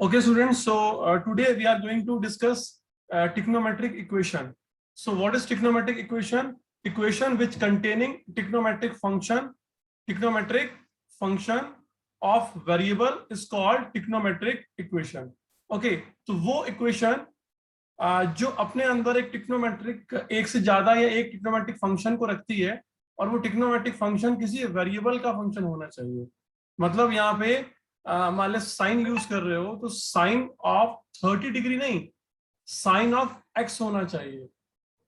Okay, students. So today we are going to discuss trigonometric equation. So what is trigonometric equation? Equation which containing trigonometric function of variable is called trigonometric equation. Okay, तो वो equation जो अपने अंदर एक trigonometric एक से ज्यादा या एक ट्रिग्नोमेट्रिक फंक्शन को रखती है और वो ट्रिग्नोमेट्रिक फंक्शन किसी वेरिएबल का फंक्शन होना चाहिए। मतलब यहाँ पे मान लो साइन यूज कर रहे हो तो साइन ऑफ 30 डिग्री नहीं, साइन ऑफ एक्स होना चाहिए,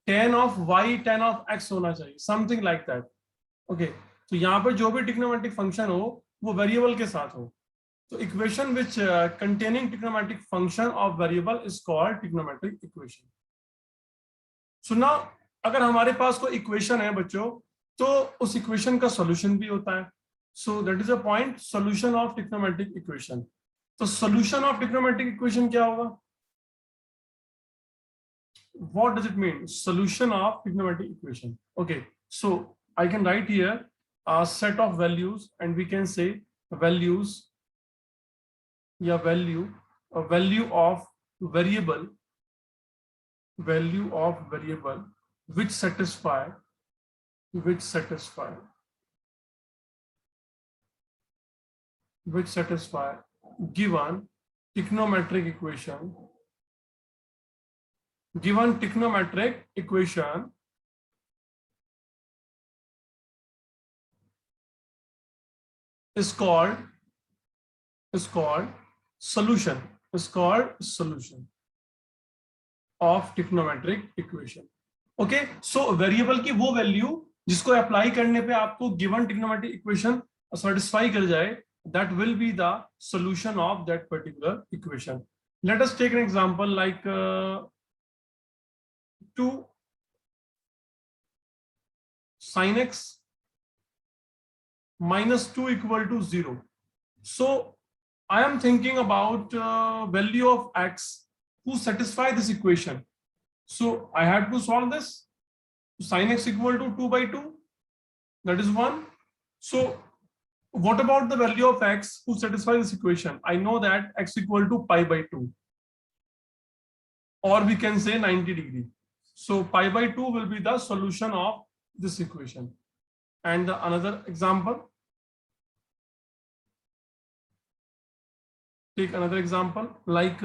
tan of y tan of x होना चाहिए, समथिंग लाइक दैट। ओके, तो यहाँ पर जो भी ट्रिग्नोमेट्रिक फंक्शन हो वो वेरिएबल के साथ हो। So equation which containing trigonometric function of variable is called trigonometric equation. So now अगर हमारे पास कोई इक्वेशन है बच्चों तो उस इक्वेशन का सॉल्यूशन भी होता है। So that is a point, solution of trigonometric equation. तो solution of trigonometric equation क्या होगा? What does it mean? Solution of trigonometric equation. Okay, so I can write here a set of values and we can say values या value of variable which satisfy given trigonometric equation is called solution of trigonometric equation. Okay, so variable की वो value जिसको apply करने पे आपको given trigonometric equation satisfy कर जाए, that will be the solution of that particular equation. Let us take an example like 2 sin x minus 2 equal to 0. So I am thinking about value of x who satisfy this equation. So I have to solve this. Sin x equal to 2 by 2. That is 1. So what about the value of x who satisfy this equation? I know that x equal to pi by 2. Or we can say 90 degree. So pi by 2 will be the solution of this equation. And another example. Take another example like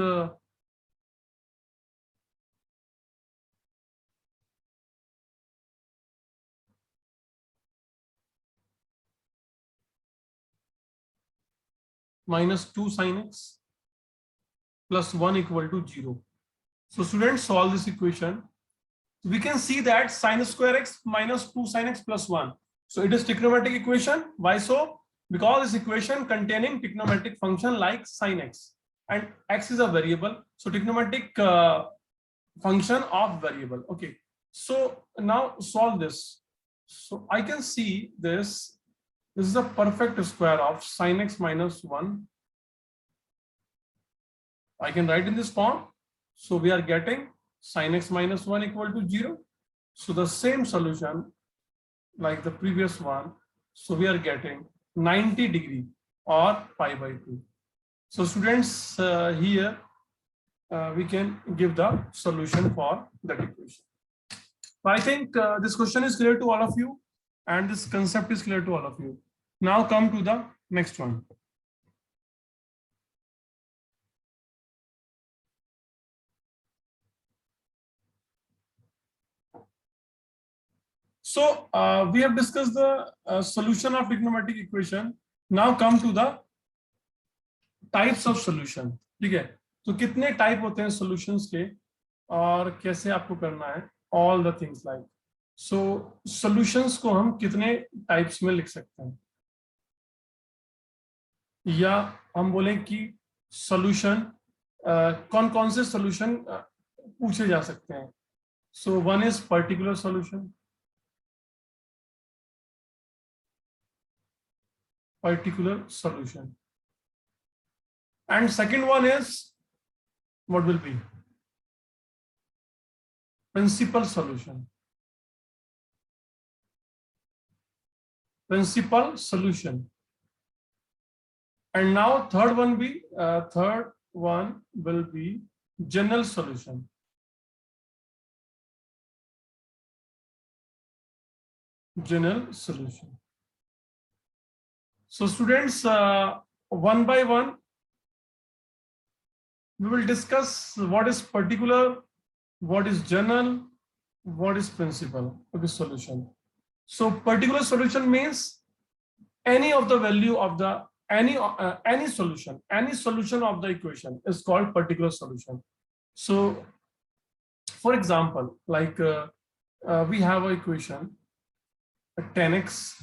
minus 2 sin x plus 1 equal to 0. So students, solve this equation. We can see that sin square x minus 2 sin x plus 1. So it is trigonometric equation. Why so? Because this equation containing trigonometric function like sin x, and x is a variable, so trigonometric function of variable. Okay, so now solve this. So I can see this is a perfect square of sin x minus 1. I can write in this form. So we are getting sin x minus 1 equal to 0. So the same solution like the previous one. So we are getting 90 degree or pi by 2. So students, here we can give the solution for that equation. So I think this question is clear to all of you and this concept is clear to all of you. Now come to the next one. So we have discussed the solution of trigonometric equation. Now come to the types of solution. ठीक है, तो कितने type होते हैं solutions के और कैसे आपको करना है, all the things like. So solutions को हम कितने टाइप्स में लिख सकते हैं, या हम बोलें कि सॉल्यूशन कौन कौन से सॉल्यूशन पूछे जा सकते हैं. So one is particular solution. And second one is, what will be? Principal solution. And now third one be, third one will be general solution. General solution. So students, one by one, we will discuss what is particular, what is general, what is principal. Okay, solution. So particular solution means any of the value of the any solution of the equation is called particular solution. So for example, like we have an equation 10x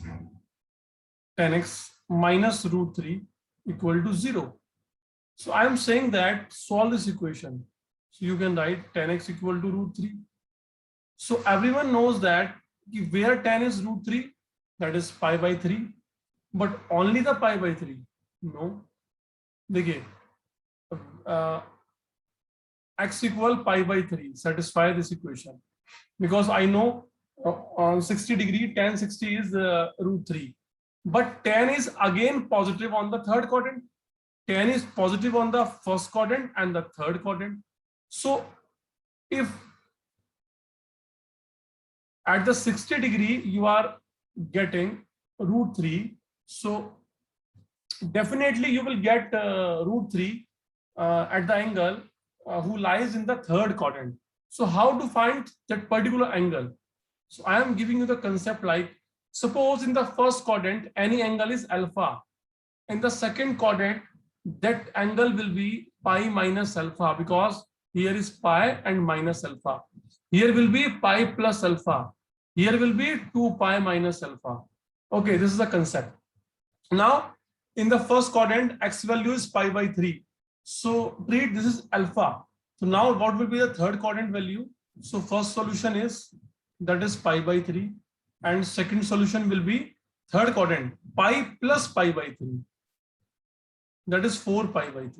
minus root 3 equal to 0. So I am saying that solve this equation. So you can write 10x equal to root 3. So everyone knows that where 10 is root 3, that is pi by 3, but only the pi by 3. No. देखिए, x equal pi by 3 satisfy this equation, because I know on 60 degree tan 60 is root 3, but tan is again positive on the third quadrant. Tan is positive on the first quadrant and the third quadrant. So if at the 60 degree you are getting root 3, so definitely you will get root 3 at the angle who lies in the third quadrant. So how to find that particular angle? So I am giving you the concept like, suppose in the first quadrant any angle is alpha. In the second quadrant that angle will be pi minus alpha, because here is pi and minus alpha. Here will be pi plus alpha. Here will be 2 pi minus alpha. Okay, this is the concept. Now in the first quadrant x value is pi by 3. So treat this is alpha. So now what will be the third quadrant value? So first solution is, that is pi by 3, and second solution will be third quadrant pi plus pi by 3, that is 4 pi by 3.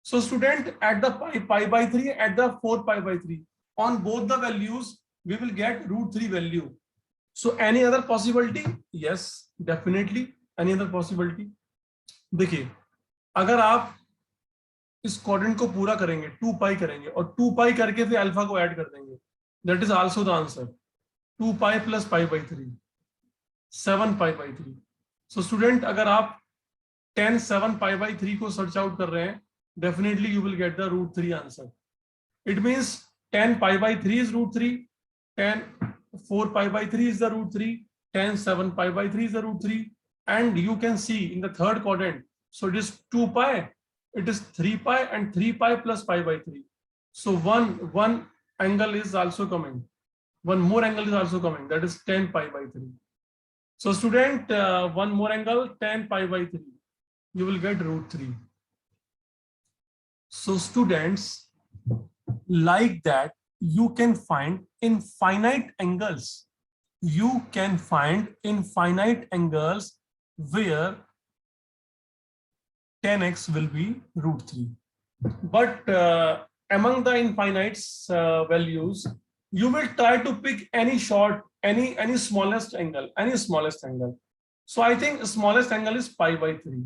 So student, at the pi by 3, at the 4 pi by 3, on both the values we will get root 3 value. So any other possibility? Yes, definitely any other possibility. देखिए, अगर आप इस quadrant को पूरा करेंगे 2 पाई करेंगे और 2 पाई करके फिर अल्फा को ऐड कर देंगे, that is also the answer. 2 pi plus pi by 3, 7 pi by 3. So student, अगर आप 10 7 पाई बाई 3 को सर्च आउट कर रहे हैं, definitely you will get the root 3 answer. It means 10 pi by 3 is root 3, 10 4 pi by 3 is the root 3, 10 7 pi by 3 is the root 3, and you can see in the third quadrant, so it is 2 pi, it is 3 pi, and 3 pi plus pi by 3. So one angle is also coming, one more angle is also coming, that is 10 pi by 3. So student, one more angle 10 pi by 3, you will get root 3. So students, like that you can find infinite angles, you can find infinite angles where 10x will be root 3. But among the infinites values, you will try to pick any short, any smallest angle, So I think smallest angle is pi by 3.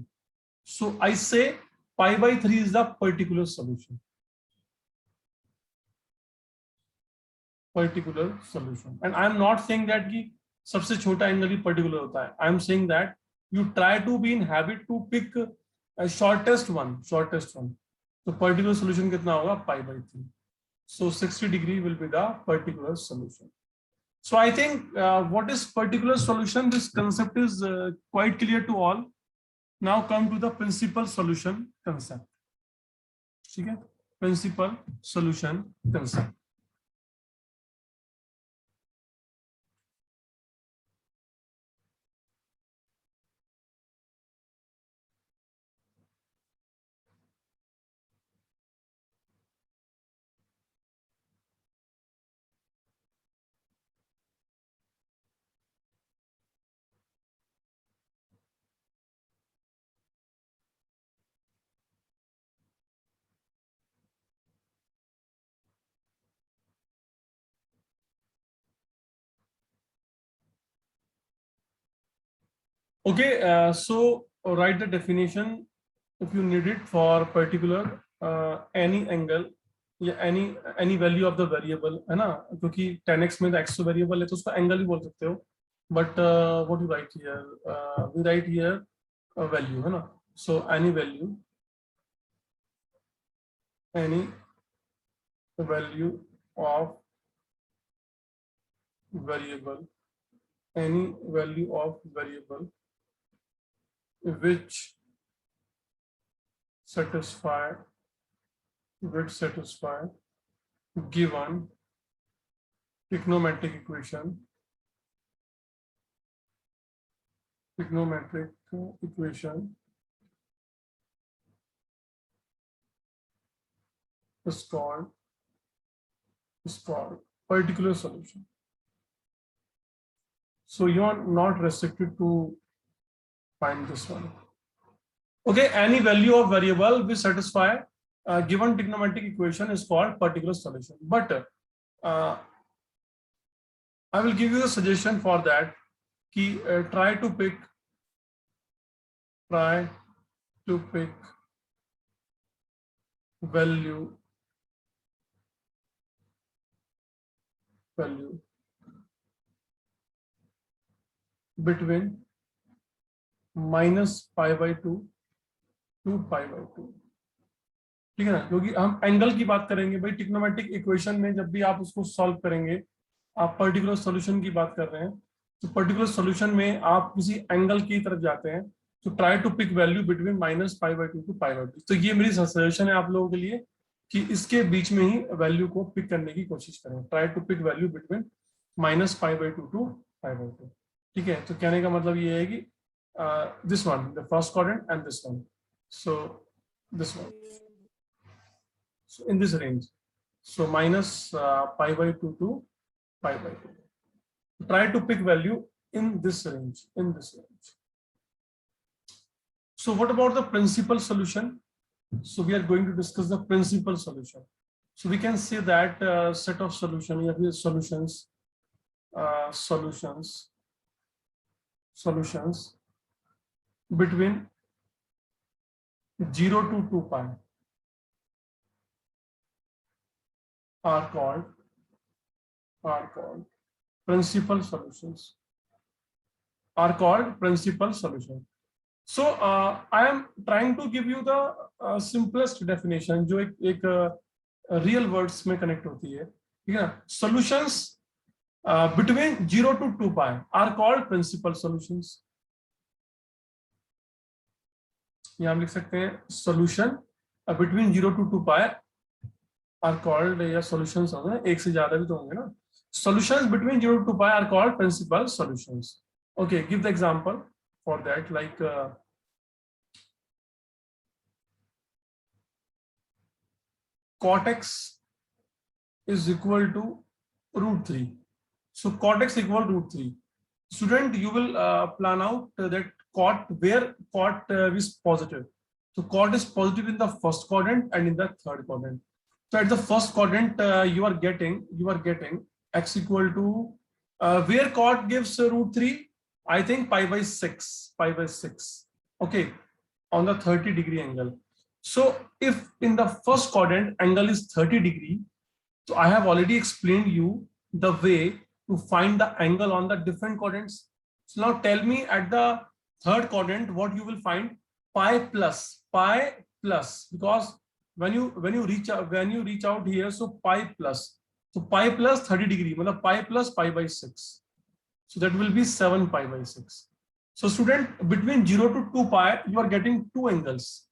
So I say pi by 3 is the particular solution. Particular solution. And I am not saying that कि सबसे छोटा angle ही particular होता है. I am saying that you try to be in habit to pick a shortest one. So particular solution कितना होगा? Pi by 3. So 60 degree will be the particular solution. So I think what is particular solution? This concept is quite clear to all. Now come to the principal solution concept. ठीक है? Principal solution concept. Okay, so write the definition if you need it for particular any angle या any value of the variable, है ना, क्योंकि 10x में x तो variable है तो उसको एंगल भी बोल सकते हो, but what you write here, we write here value, है ना. So any value of variable, any value of variable which satisfy given trigonometric equation is called particular solution. So you are not restricted to find this one. Okay, any value of variable which satisfy given trigonometric equation is called particular solution. But I will give you a suggestion for that. Ki, try to pick value between -π/2 to π/2. ठीक है ना, क्योंकि हम angle की बात करेंगे भाई. Trigonometric equation में जब भी आप उसको सॉल्व करेंगे, आप पर्टिकुलर सॉल्यूशन की बात कर रहे हैं, तो पर्टिकुलर सॉल्यूशन में आप किसी एंगल की तरफ जाते हैं. तो try to pick value between -π/2 to π/2. तो ये मेरी सजेशन है आप लोगों के लिए कि इसके बीच में ही वैल्यू को पिक करने की कोशिश करें. Try to pick value between -π/2 to π/2. ठीक है, तो कहने का मतलब ये है कि this one, the first quadrant and this one, so this one, so in this range, so -π/2 to π/2. Try to pick value in this range, So what about the principal solution? So we are going to discuss the principal solution. So we can say that set of solutions between 0 to 2π are called principal solutions. So I am trying to give you the simplest definition जो एक real words में connect होती है. ठीक है, solutions between 0 to 2π are called principal solutions. यहाँ हम लिख सकते हैं solution between 0 to 2π are called, या solutions होंगे, एक से ज्यादा भी तो होंगे ना. Solutions between 0 to 2π are called principal solutions. Okay, give the example for that, like cot x is equal to √3. So cot x equal to √3. Student, you will plan out that where cot is positive. So cot is positive in the first quadrant and in the third quadrant. So at the first quadrant you are getting x equal to where cot gives √3, I think π/6. Okay, on the 30-degree angle. So if in the first quadrant angle is 30 degree, so I have already explained you the way to find the angle on the different quadrants. So now tell me at the third quadrant what you will find. Pi plus, because when you reach out here, so pi plus 30 degree, मतलब pi plus π/6, so that will be 7 π/6. So student, between 0 to 2π you are getting two angles.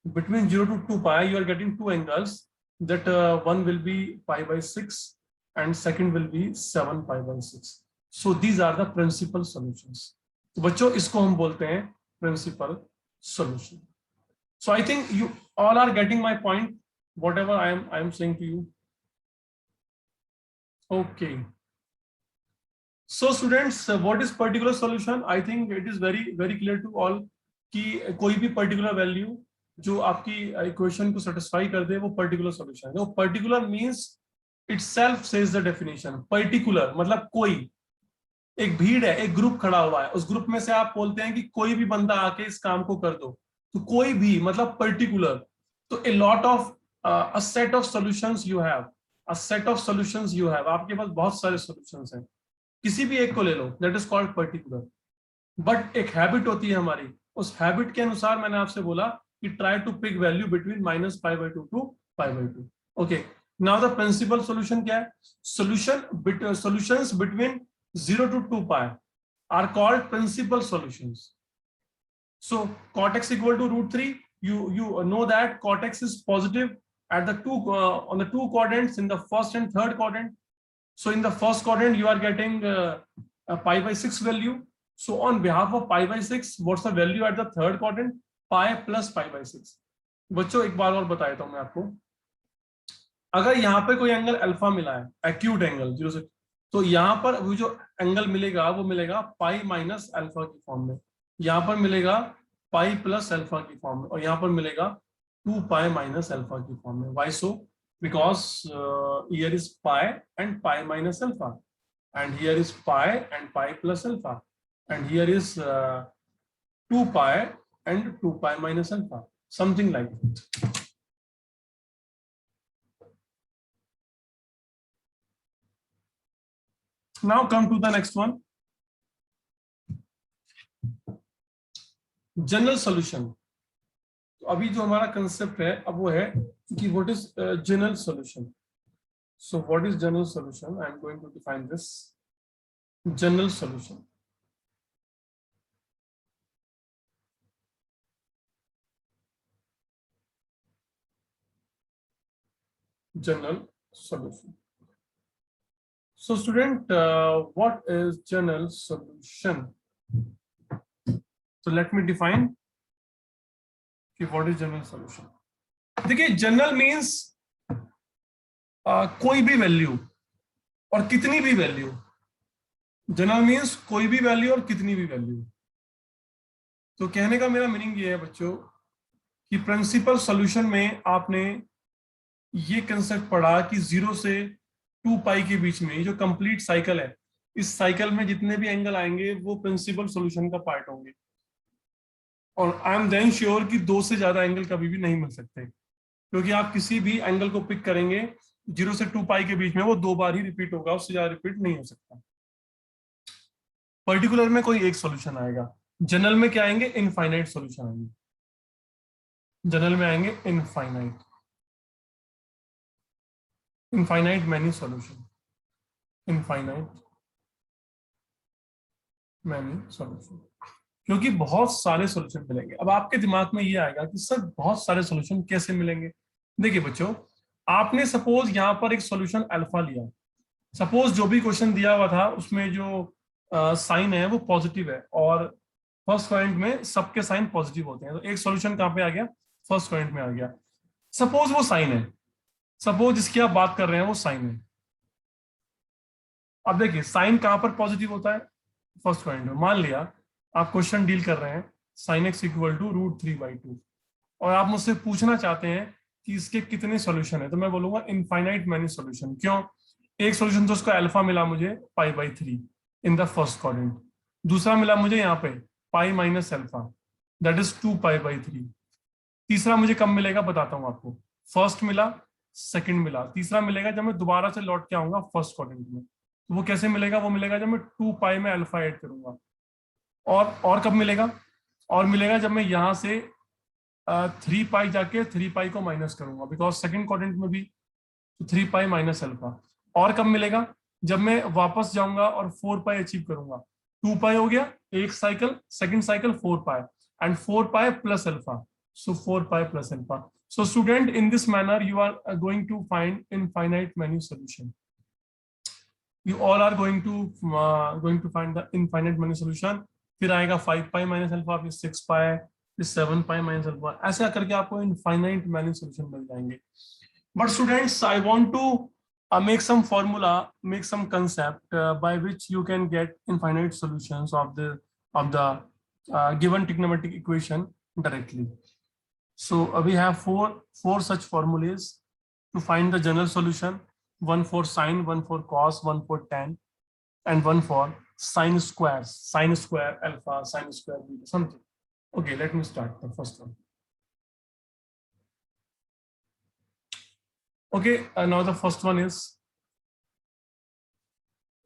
Between 0 to 2π you are getting two angles, that one will be π/6 and second will be 7 π/6. So these are the principal solutions. तो बच्चों, इसको हम बोलते हैं principal solution. So I think you all are getting my point, whatever I am saying to you. Okay. So students, what is particular solution? I think it is very clear to all कि कोई भी particular value जो आपकी equation को satisfy कर दे वो particular solution है. वो particular means itself says the definition. Particular मतलब कोई, एक भीड़ है, एक ग्रुप खड़ा हुआ है, उस ग्रुप में से आप बोलते हैं कि कोई भी बंदा आके इस काम को कर दो, तो कोई भी मतलब पर्टिकुलर. तो a lot of a set of solutions you have, a set of solutions you have, आपके पास बहुत सारे solutions हैं, किसी भी एक को ले लो, that is called particular. But एक हैबिट होती है हमारी, उस हैबिट के अनुसार मैंने आपसे बोला कि try to pick value between -π/2 to π/2. Okay, now the principal solution क्या है? Solutions between 0 to 2π are called principal solutions. So cot x equal to √3, you know that cot x is positive at the on the two quadrants, in the first and third quadrant. So in the first quadrant you are getting a π/6 value. So on behalf of π/6, what's the value at the third quadrant? Pi plus π/6. बच्चों एक बार और बता देता हूं मैं आपको, अगर यहाँ पे कोई एंगल अल्फा मिला है, एक्यूट एंगल 0 से, तो यहाँ पर वो जो एंगल मिलेगा वो मिलेगा पाई माइनस अल्फा की फॉर्म में, यहाँ पर मिलेगा पाई प्लस अल्फा की फॉर्म में, और यहाँ पर मिलेगा 2π माइनस अल्फा की फॉर्म में. Why so? Because here is pi and pi minus alpha, and here is pi and pi plus alpha, and here is 2π and 2π minus alpha, something like that. Now come to the next one, general solution. तो अभी जो हमारा concept है अब वो है कि what is general solution. So what is general solution? I am going to define this. General solution. General solution. So student, what is general solution? So let me define what is general solution. देखिए, general means कोई भी value और कितनी भी value. General means कोई भी value और कितनी भी वैल्यू. तो कहने का मेरा मीनिंग ये है बच्चों कि प्रिंसिपल सॉल्यूशन में आपने ये कंसेप्ट पढ़ा कि 0 से 2π के बीच में जो कंप्लीट साइकिल है, इस साइकिल में जितने भी एंगल आएंगे वो प्रिंसिपल सॉल्यूशन का पार्ट होंगे. और आई एम देन श्योर कि 2 से ज्यादा एंगल कभी भी नहीं मिल सकते, क्योंकि आप किसी भी एंगल को पिक करेंगे 0 से 2π के बीच में वो 2 बार ही रिपीट होगा, उससे ज्यादा रिपीट नहीं हो सकता. पर्टिकुलर में कोई एक सॉल्यूशन आएगा. जनरल में क्या आएंगे? इनफाइनाइट सॉल्यूशन आएंगे. जनरल में आएंगे infinite many solution, infinite many solution, क्योंकि बहुत सारे सॉल्यूशन मिलेंगे. अब आपके दिमाग में ये आएगा कि सर बहुत सारे सॉल्यूशन कैसे मिलेंगे? देखिए बच्चों, आपने सपोज यहाँ पर एक सॉल्यूशन अल्फा लिया, सपोज जो भी क्वेश्चन दिया हुआ था उसमें जो साइन है वो पॉजिटिव है और फर्स्ट क्वाड्रेंट में सबके साइन पॉजिटिव होते हैं, तो एक सॉल्यूशन कहाँ पे आ गया? फर्स्ट क्वाड्रेंट में आ गया. सपोज वो साइन है, सपोज जिसकी आप बात कर रहे हैं वो साइन है. अब देखिए साइन कहाँ पर पॉजिटिव होता है? फर्स्ट क्वाड्रेंट में. मान लिया आप क्वेश्चन डील कर रहे हैं sin x इक्वल टू √3/2 और आप मुझसे पूछना चाहते हैं कि इसके कितने सॉल्यूशन है, तो मैं बोलूंगा इनफाइनाइट मैनी सॉल्यूशन. क्यों? एक सॉल्यूशन तो उसका अल्फा मिला मुझे π/3 इन द फर्स्ट क्वाड्रेंट, दूसरा मिला मुझे यहाँ पे pi minus alpha, that is 2π/3. तीसरा मुझे कब मिलेगा बताता हूँ आपको. फर्स्ट मिला, सेकंड मिला, तीसरा मिलेगा जब मैं दोबारा से लौट के आऊंगा फर्स्ट क्वाड्रेंट में. तो वो कैसे मिलेगा? वो मिलेगा जब मैं 2π में अल्फा ऐड करूंगा. और कब मिलेगा? और मिलेगा जब मैं यहाँ से 3π जाके 3π को माइनस करूंगा, बिकॉज सेकंड क्वाड्रेंट में भी 3π माइनस अल्फा. और कब मिलेगा? जब मैं वापस जाऊंगा और 4π अचीव करूंगा. 2π हो गया एक cycle, second cycle 4π and 4π plus alpha, so 4π plus alpha. So student, in this manner you are going to find infinite many solution. You all are going to find the infinite many solution. फिर आएगा 5π minus alpha, फिर 6π, फिर 7π minus alpha, ऐसा करके आपको infinite many solution मिल जाएंगे. But students, I want to make some formula, make some concept by which you can get infinite solutions of the given trigonometric equation directly. So we have four such formulas to find the general solution. One for sine, one for cos, one for tan, and one for sine squares, sine square alpha, sine square beta, something. Okay, let me start the first one. Okay, now the first one is,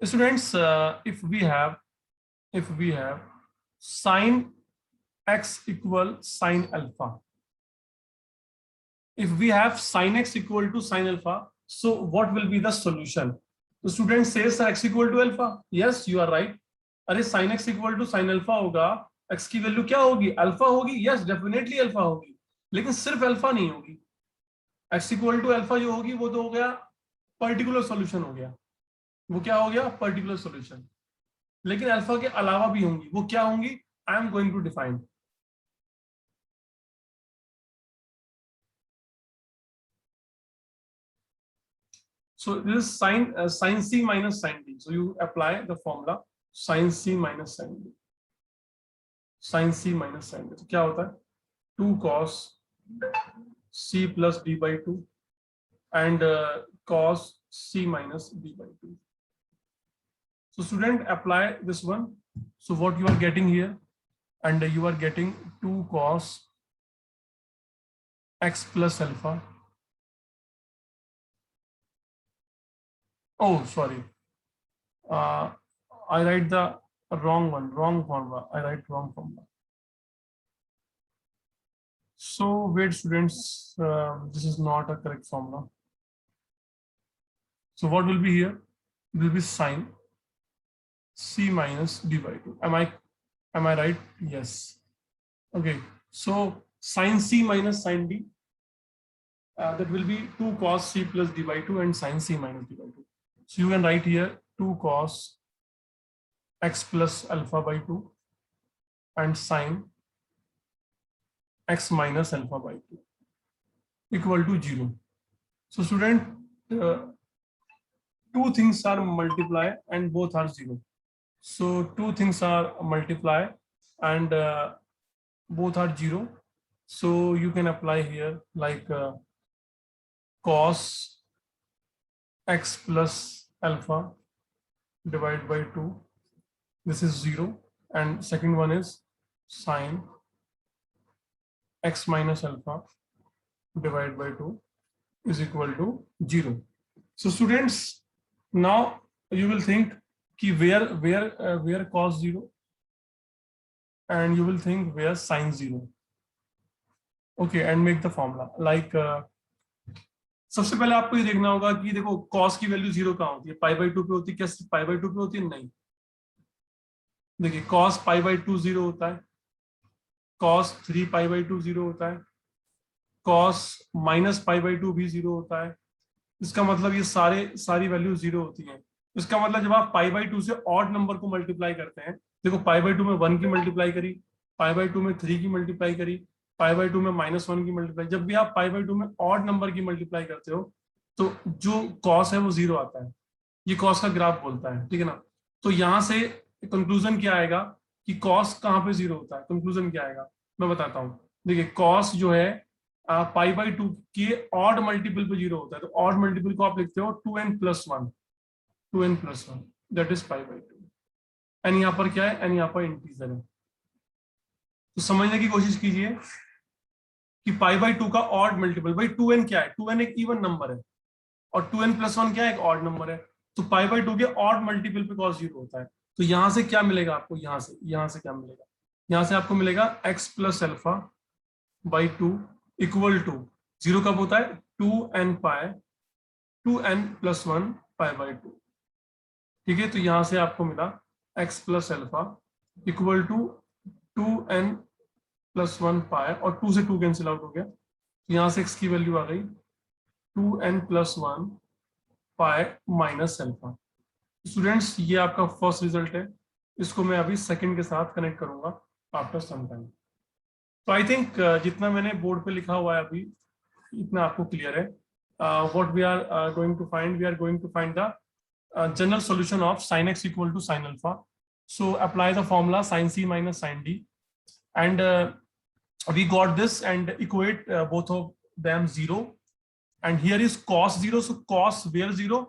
students, if we have sine x equal sine alpha, if we have sine x equal to sine alpha, so what will be the solution? The student says x equal to alpha. Yes, you are right. अरे sin x equal to sin alpha होगा, x की value क्या होगी? Alpha होगी. Yes, definitely alpha होगी, लेकिन सिर्फ alpha नहीं होगी. x इक्वल टू अल्फा जो होगी वो तो हो गया पर्टिकुलर सॉल्यूशन हो गया. वो क्या हो गया? Particular solution. लेकिन अल्फा के अलावा भी होंगी. वो क्या होंगी? I am going to define. So this is sin c minus sin d. So you apply the formula sin c minus sin d. Sin c minus sin d. तो क्या होता है? 2 cos c plus d by 2 and cos c minus d by 2. So student, apply this one. So what you are getting here, and you are getting 2 cos x plus alpha. Oh, sorry. I write the wrong one, wrong formula. I write wrong formula. So wait, students, this is not a correct formula. So what will be here? It will be sin c minus d by 2. Am I right? Yes. Okay. So sin c minus sin d, that will be 2 cos c plus d by 2 and sin c minus d by 2. So you can write here 2 cos x plus alpha by 2 and sin x minus alpha by 2 equal to 0. So student, two things are multiply and both are 0. So two things are multiply and both are 0. So you can apply here like cos x plus alpha divided by 2. This is 0. And second one is sin x minus alpha divided by 2 is equal to 0. So students, now you will think ki where cos 0, and you will think where sin 0. Okay, and make the formula like सबसे पहले आपको ये देखना होगा कि देखो cos की value 0 कहाँ होती है? पाई बाई 2 पे होती है. क्या पाई बाई 2 पे होती है? नहीं. देखिए cos पाई बाई 2 0 होता है, cos 3 पाई बाई 2 0 होता है, cos माइनस पाई बाई 2 भी 0 होता है. इसका मतलब ये सारी वैल्यू 0 होती हैं. इसका मतलब जब आप पाई बाई 2 से ऑड नंबर को मल्टीप्लाई करते हैं, देखो पाई बाई 2 में 1 की मल्टीप्लाई करी, पाई बाई 2 में 3 की मल्टीप्लाई करी, पाई बाई 2 में -1 की मल्टीप्लाई. जब भी आप पाई बाई 2 में ऑड नंबर की मल्टीप्लाई करते हो तो जो कॉस है वो 0 आता है. ये कॉस का ग्राफ बोलता है, ठीक है ना. तो यहाँ से कंक्लूजन क्या आएगा कि कॉस कहाँ पे 0 होता है? कंक्लूजन क्या आएगा मैं बताता हूँ. देखिए कॉस जो है पाई बाई 2 के ऑड मल्टीपल पे 0 होता है. तो ऑड मल्टीपल को आप लिखते हो 2n plus 1, 2n plus 1, that is pi by 2. N यहाँ पर क्या है? एन यहाँ पर इंटीजर है. तो समझने की कोशिश कीजिए कि पाई बाई 2 का ऑड मल्टीपल, भाई 2n क्या है? 2n एक इवन नंबर है और 2n plus 1 क्या है? एक ऑड नंबर है. तो पाई बाई 2 के ऑड मल्टीपल पे कॉस 0 होता है. तो यहां से क्या मिलेगा आपको? यहाँ से क्या मिलेगा? यहाँ से आपको मिलेगा x plus alpha by 2 equal to 0 कब होता है? 2n pi 2n plus 1 pi by 2. ठीक है, तो यहां से आपको मिला x plus alpha equal to 2n plus 1 पाई, और 2 से 2 कैंसिल आउट हो गया. तो यहां से x की वैल्यू आ गई 2n plus 1 पाई माइनस अल्फा. स्टूडेंट्स, ये आपका फर्स्ट रिजल्ट है. इसको मैं अभी सेकंड के साथ कनेक्ट करूंगा आफ्टर सम टाइम. तो आई थिंक जितना मैंने बोर्ड पे लिखा हुआ है अभी इतना आपको क्लियर है. What we are going to find, we are going to find the general solution of sin x equal to sin alpha. So apply the formula sin c minus sin d, and we got this and equate both of them 0, and here is cos 0. So cos where 0?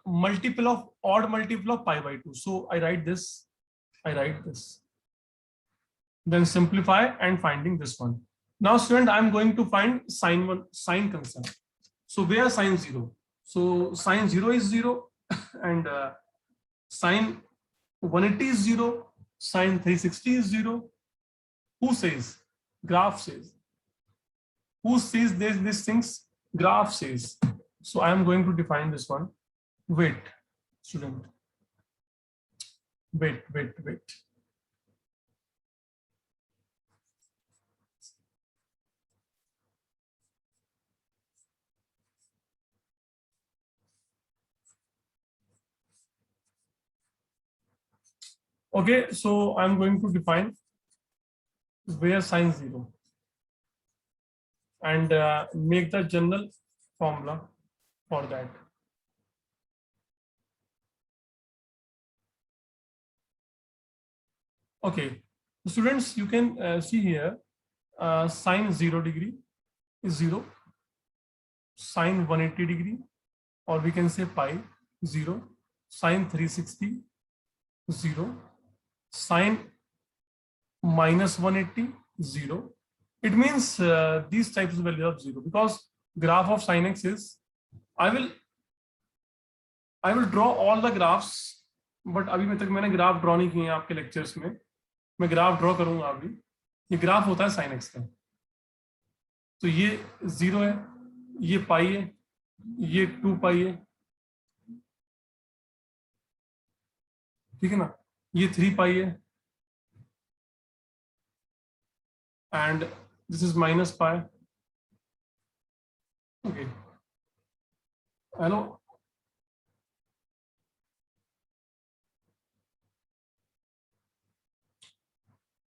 Multiple of odd multiple of pi by 2. So I write this, then simplify and finding this one. Now student, I am going to find sin constant. So where sine 0? So sine 0 is 0 and sine 180 is 0, sine 360 is 0. Who says? Graph says. Who says these things? Graph says. So I am going to define this one. Wait, student. Wait. Okay, so I'm going to define where sine 0 and make the general formula for that. Okay, students, you can see here sine 0 degree is 0, sine 180 degree, or we can say pi 0, sine 360 0, sine minus 180 0. It means these types of value of 0, because graph of sin x is, I will draw all the graphs, but अभी तक मैंने graph draw नहीं किए हैं आपके lectures में. मैं graph draw करूंगा अभी. ये ग्राफ होता है sin x का. तो ये 0 है, ये पाई है, ये 2 पाई है, ठीक है ना, ये 3 पाई है, and this is minus pi. Okay, hello.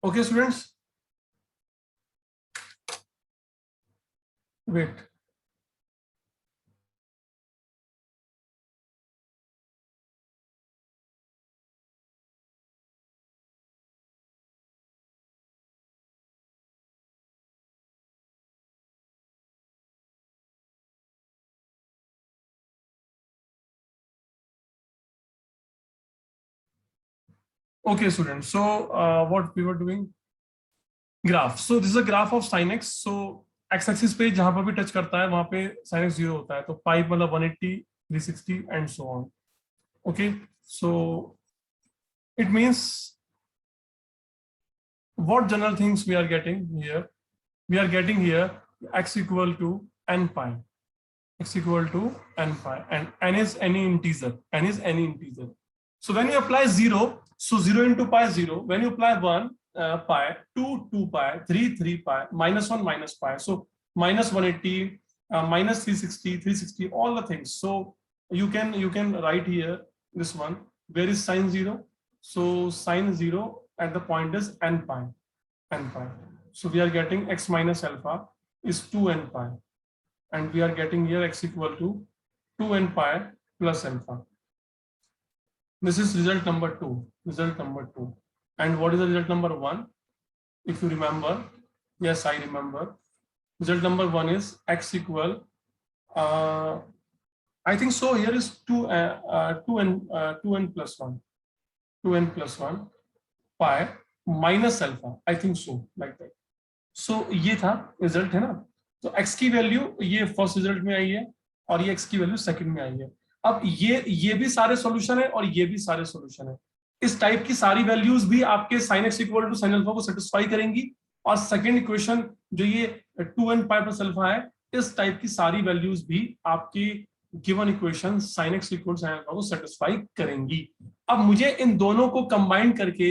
Okay, students, wait. Okay, students, so what we were doing, graph. So this is a graph of sin x. So x axis पे जहां पर भी टच करता है वहां पे sin x 0 होता है. तो pi मतलब 180, 360 and so on. Okay, so it means what general things we are getting here? We are getting here x equal to n pi. X equal to n pi, and n is any integer. N is any integer. So when you apply 0, so 0 into pi 0. When you apply 1, pi, 2 pi, 3 pi, minus 1 minus pi. So minus 180, minus 360, all the things. So you can write here this one. Where is sine 0? So sine 0 at the point is n pi. So we are getting x minus alpha is 2n pi, and we are getting here x equal to 2n pi plus alpha. This is result number 2. And what is the result number 1? If you remember, yes, I remember. Result number 1 is x equal, I think so here is 2n plus 1. 2n plus 1 pi minus alpha. I think so, like that. So ये था result है ना. तो x की value ये first result में आई है और ये x की वैल्यू सेकंड में आई है. अब ये भी सारे सॉल्यूशन है और ये भी सारे सॉल्यूशन है. इस टाइप की सारी वैल्यूज भी आपके sin x equal to sin alpha को सेटिस्फाई करेंगी. और सेकंड इक्वेशन जो ये 2n पाई प्लस अल्फा है, इस टाइप की सारी वैल्यूज भी आपकी given equation sin x equal to sin alpha को सेटिस्फाई करेंगी. अब मुझे इन दोनों को कंबाइन करके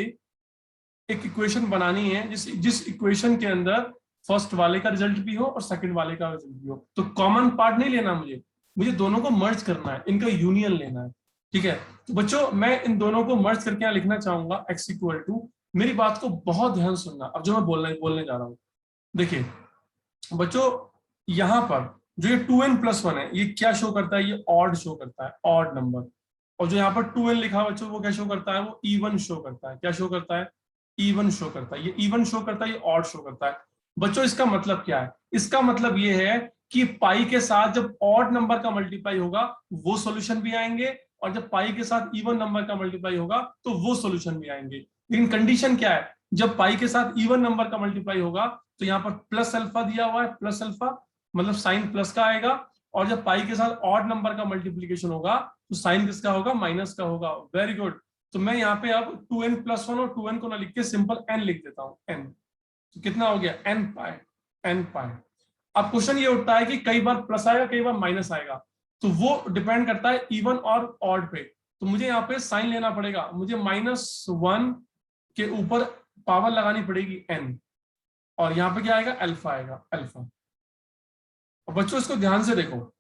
एक इक्वेशन बनानी है जिस इक्वेशन के अंदर फर्स्ट वाले का रिजल्ट भी हो और सेकंड वाले का रिजल्ट भी हो. तो कॉमन पार्ट नहीं लेना, मुझे दोनों को मर्ज करना है, इनका यूनियन लेना है. ठीक है, तो बच्चों मैं इन दोनों को मर्ज करके यहाँ लिखना चाहूंगा x इक्वल टू, मेरी बात को बहुत ध्यान सुनना अब जो मैं बोलने जा रहा हूँ. देखिए बच्चों, यहाँ पर जो ये 2n प्लस 1 है, ये क्या शो करता है? ये ऑड शो करता है, ऑड नंबर. और जो यहाँ पर 2n लिखा है बच्चों, वो क्या शो करता है? वो इवन शो करता है. क्या शो करता है? इवन शो करता है. ये इवन शो करता है, ये ऑड शो करता है. बच्चों इसका मतलब क्या है? इसका मतलब ये है कि पाई के साथ जब ऑड नंबर का मल्टीप्लाई होगा वो सॉल्यूशन भी आएंगे, और जब पाई के साथ इवन नंबर का मल्टीप्लाई होगा तो वो सॉल्यूशन भी आएंगे. लेकिन कंडीशन क्या है? जब पाई के साथ इवन नंबर का मल्टीप्लाई होगा तो यहाँ पर प्लस अल्फा दिया हुआ है, प्लस अल्फा मतलब साइन प्लस का आएगा, और जब पाई के साथ ऑड नंबर का मल्टीप्लीकेशन होगा तो साइन किसका होगा, माइनस का होगा। Very good. तो मैं यहाँ पे अब 2n+1 और 2n को ना लिख के सिंपल n लिख देता हूँ, n। तो कितना हो गया, n पाई, n पाई। अब क्वेश्चन ये उठता है कि कई बार प्लस आएगा कई बार माइनस आएगा, तो वो डिपेंड करता है इवन और ऑड पे। तो मुझे यहाँ पे साइन लेना पड़ेगा, मुझे -1 के ऊपर पावर लगानी पड़ेगी n, और यहाँ पे क्या आएगा, अल्फा आएगा, अल्फा। और बच्चों इसको ध्यान से देखो,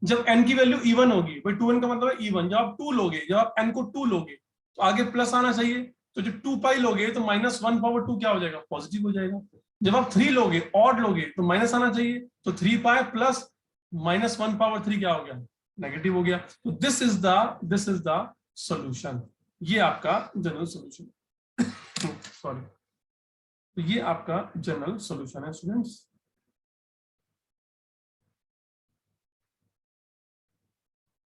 जब n की वैल्यू इवन होगी, भाई 2n का मतलब है इवन, जब आप 2 लोगे, जब आप n को 2 लोगे तो आगे प्लस आना चाहिए। तो जब 2 पाई लोगे तो -1/2 क्या हो जाएगा, पॉजिटिव हो जाएगा। जब आप 3 लोगे, ऑड लोगे, तो माइनस आना चाहिए, तो 3 पाई प्लस -1/3 क्या हो गया, नेगेटिव हो गया। तो दिस इज द सोल्यूशन। ये आपका जनरल सोल्यूशन सॉरी, तो ये आपका जनरल सोल्यूशन है students.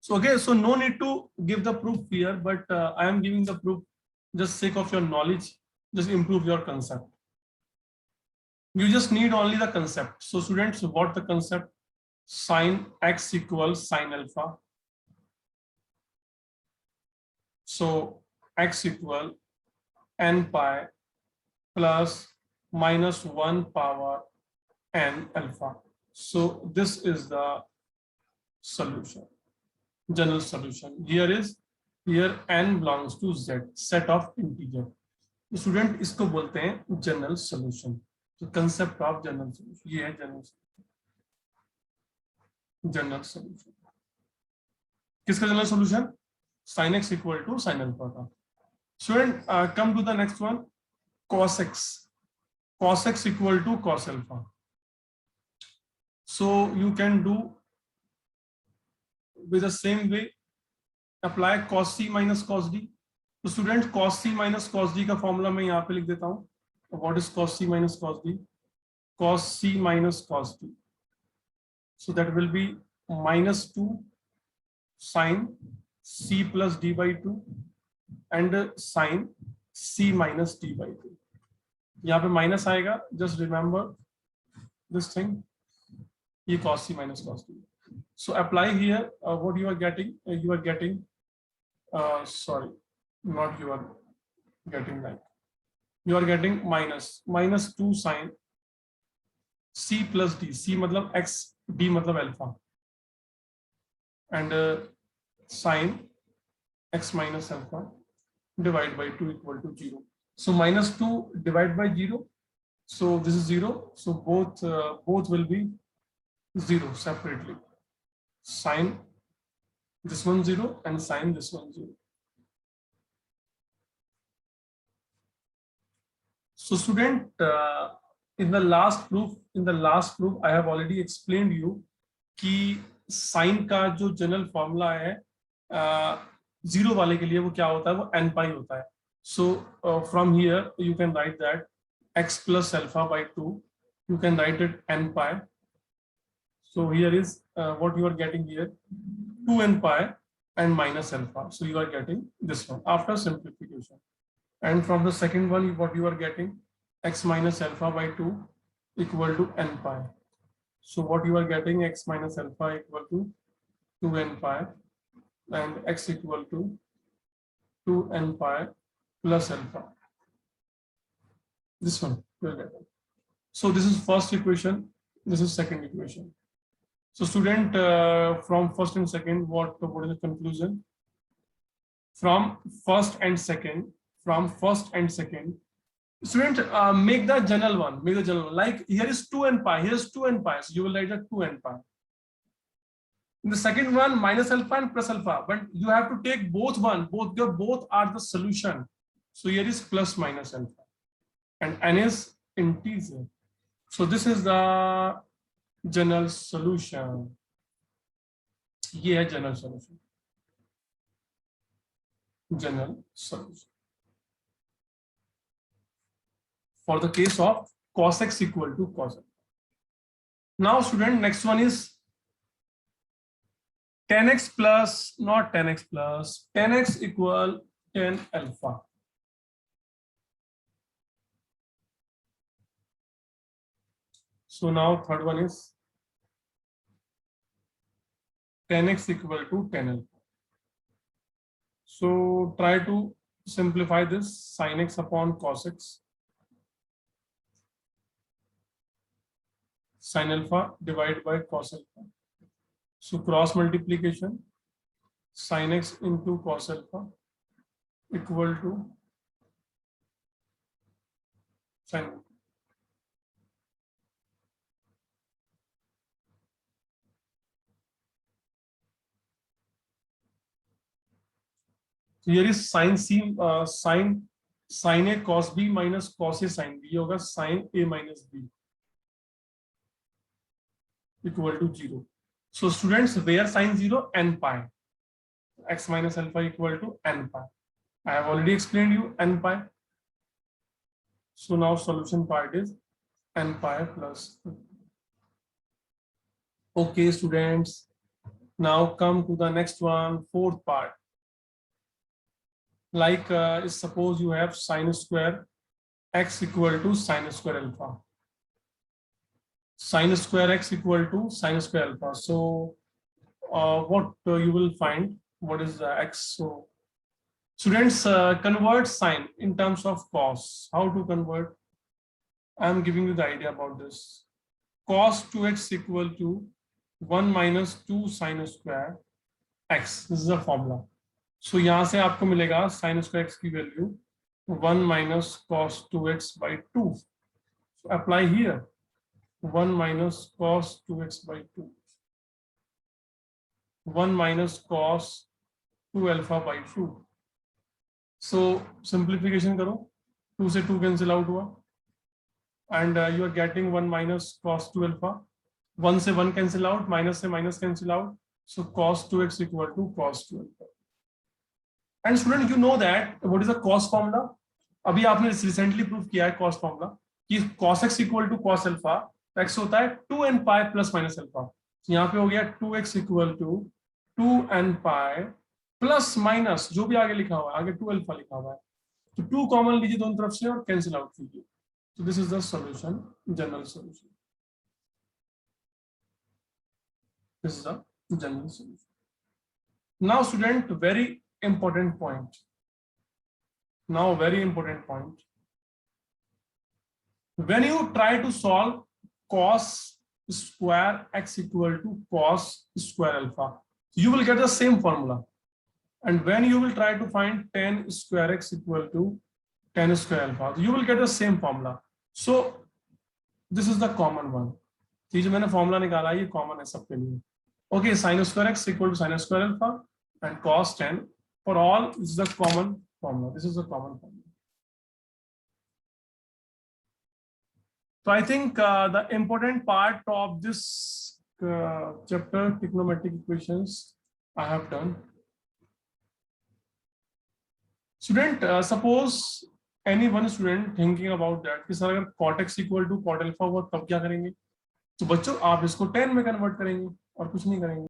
So okay, so no need to give the proof here, but I am giving the proof just sake of your knowledge, just improve your concept. You just need only the concept. So students, what the concept? Sin x equals sin alpha. So x equal n pi plus -1 power n alpha. So this is the solution, general solution. Here n belongs to z, set of integer. Student इसको बोलते हैं general solution. तो concept of general solution ये है, general solution. किसका general solution, sin x equal to sin alpha का। Student come to the next one, cos x equal to cos alpha. So you can do with the same way, apply cos c minus cos d। तो student cos c minus cos d का formula मैं यहाँ पे लिख देता हूँ। What is cos c minus cos d? cos c minus cos d, so that will be -2 sin c plus d by 2 and sin c minus d by 2। यहाँ पे minus आएगा, जस्ट रिमेंबर दिस थिंग, ये cos c minus cos d। so apply here, what you are getting, sorry, not you are getting, like you are getting -2 sin c plus d, c मतलब x, d मतलब alpha, and sin x minus alpha divided by 2 equal to 0. So -2 divided by 0. So this is 0. So both will be 0 separately. Sin this one 0 and sin this one 0. So student, in the last proof, I have already explained you कि sin का जो general formula है zero वाले के लिए वो क्या होता है, वो n पाई होता है। So from here you can write that x plus alpha by 2, you can write it n pi. So here is what you are getting here, 2n pi and minus alpha. So you are getting this one after simplification. And from the second one, what you are getting, x minus alpha by 2 equal to n pi. So what you are getting, x minus alpha equal to 2n pi and x equal to 2n pi plus alpha. This one you are getting. So this is first equation, this is second equation. So student, from first and second, what is the conclusion? From first and second, student, make the general one, like here is 2n pi, here is 2n pi, so you will write that 2n pi. In the second one, minus alpha and plus alpha, but you have to take both are the solution. So here is plus minus alpha and n is integer. So this is the general solution. ये है general solution. For the case of cos x equal to cos alpha. Now student, next one is 10x plus, not 10x plus, 10x equal 10 alpha. So now third one is 10x equal to 10 alpha. So try to simplify this. Sin x upon cos x sin alpha divided by cos alpha. So cross multiplication, sin x into cos alpha equal to sin alpha. So here is sin c sin a cos b minus cos a sin b होगा sin a minus b equal to 0. So students, where sin 0? N pi. X minus alpha equal to n pi. I have already explained you n pi. So now solution part is n pi plus. Okay, students. Now come to the next one, fourth part. Like suppose you have sin square x equal to sin square alpha. Sin square x equal to sin square alpha. So what you will find, what is x? So students, convert sine in terms of cos. How to convert? I am giving you the idea about this. Cos 2x equal to 1 minus 2 sin square x. This is the formula. So यहाँ से आपको मिलेगा sin square x की value 1 minus cos 2x by 2. So apply here 1 minus cos 2x by 2. 1 minus cos 2 alpha by 2. So simplification करो, 2 से 2 cancel out हुआ, and you are getting 1 minus cos 2 alpha. 1 से 1 cancel out, minus से minus cancel out. So cos 2x equal to cos 2 alpha. And student, you know that what is the cos formula? अभी आपने recently prove किया है cos formula कि cos x equal to cos alpha, x होता है 2n pi plus minus alpha. यहाँ पे हो गया 2x equal to 2n pi plus minus जो भी आगे लिखा हुआ है, आगे 2 अल्फा लिखा हुआ है, तो 2 कॉमन लीजिए दोनों तरफ से और कैंसिल आउट कीजिए. So this is the solution, general solution. This is the general solution. Now student, very important point. Now very important point. When you try to solve cos square x equal to cos square alpha, you will get the same formula. And when you will try to find tan square x equal to tan square alpha, you will get the same formula. So this is the common one. ये जो मैंने formula निकाला ये common है सबके लिए. Okay, sin square x equal to sin square alpha and cos tan. For all, this is the common formula. This is the common formula. So I think the important part of this chapter, trigonometric equations, I have done. Student, suppose any one student thinking about that कि sir अगर cot x equal to cot alpha हुआ तब क्या करेंगे? तो बच्चों आप इसको tan में कन्वर्ट करेंगे और कुछ नहीं करेंगे.